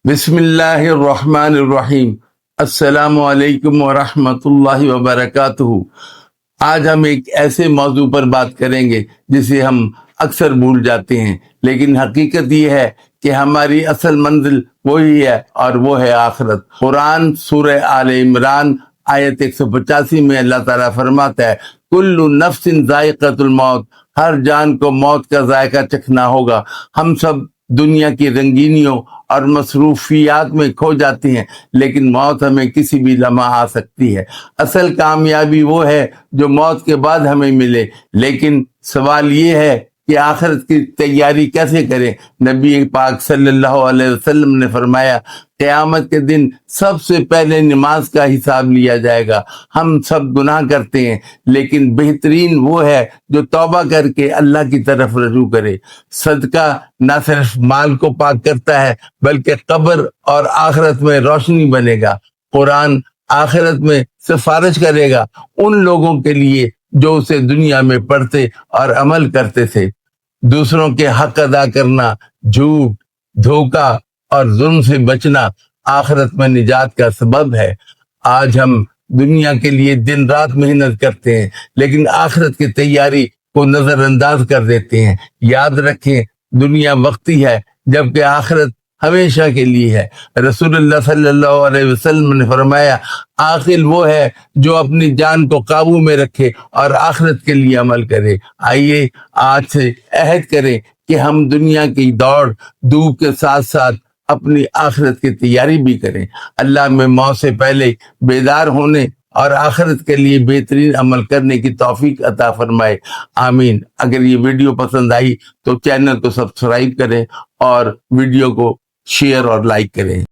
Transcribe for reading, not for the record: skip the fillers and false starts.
बिस्मिल्लाहिर्रहमानिर्रहीम। अस्सलामु अलैकुम वरहमतुल्लाहि वबरकातुहू। आज हम एक ऐसे मौजू पर बात करेंगे जिसे हम अक्सर भूल जाते हैं, लेकिन हकीकत ये है कि हमारी असल मंजिल वही है और वो है आखिरत। कुरान सूरह आले इमरान आयत 185 में अल्लाह ताला फरमाता है, कुल्लु नफ्सिन जायक़तुल मौत, हर जान को मौत का जायका चखना होगा। हम सब दुनिया की रंगीनियों और मसरूफियात में खो जाते हैं, लेकिन मौत हमें किसी भी लम्हा आ सकती है। असल कामयाबी वो है जो मौत के बाद हमें मिले, लेकिन सवाल ये है कि आखिरत की तैयारी कैसे करें। नबी पाक सल्लल्लाहु अलैहि वसल्लम ने फरमाया, क़यामत के दिन सबसे पहले नमाज का हिसाब लिया जाएगा। हम सब गुनाह करते हैं, लेकिन बेहतरीन वो है जो तौबा करके अल्लाह की तरफ रजू करे। सदका न सिर्फ माल को पाक करता है, बल्कि कब्र और आखिरत में रोशनी बनेगा। कुरान आखिरत में सिफारिश करेगा उन लोगों के लिए जो उसे दुनिया में पढ़ते और अमल करते थे। दूसरों के हक अदा करना, झूठ, धोखा और जुल्म से बचना आखिरत में निजात का सबब है। आज हम दुनिया के लिए दिन रात मेहनत करते हैं, लेकिन आखिरत की तैयारी को नजरअंदाज कर देते हैं। याद रखें, दुनिया वक्ती है, जबकि आखिरत हमेशा के लिए है। रसूलुल्लाह सल्लल्लाहु अलैहि वसल्लम ने फरमाया, आखिल वो है जो अपनी जान को काबू में रखे और आखिरत के लिए अमल करे। आइए आज से अहद करें कि हम दुनिया की दौड़ धूप के साथ साथ अपनी आखिरत की तैयारी भी करें। अल्लाह में मौत से पहले बेदार होने और आखिरत के लिए बेहतरीन अमल करने की तौफीक अता फरमाए, आमीन। अगर ये वीडियो पसंद आई तो चैनल को सब्सक्राइब करें और वीडियो को शेयर और लाइक करें।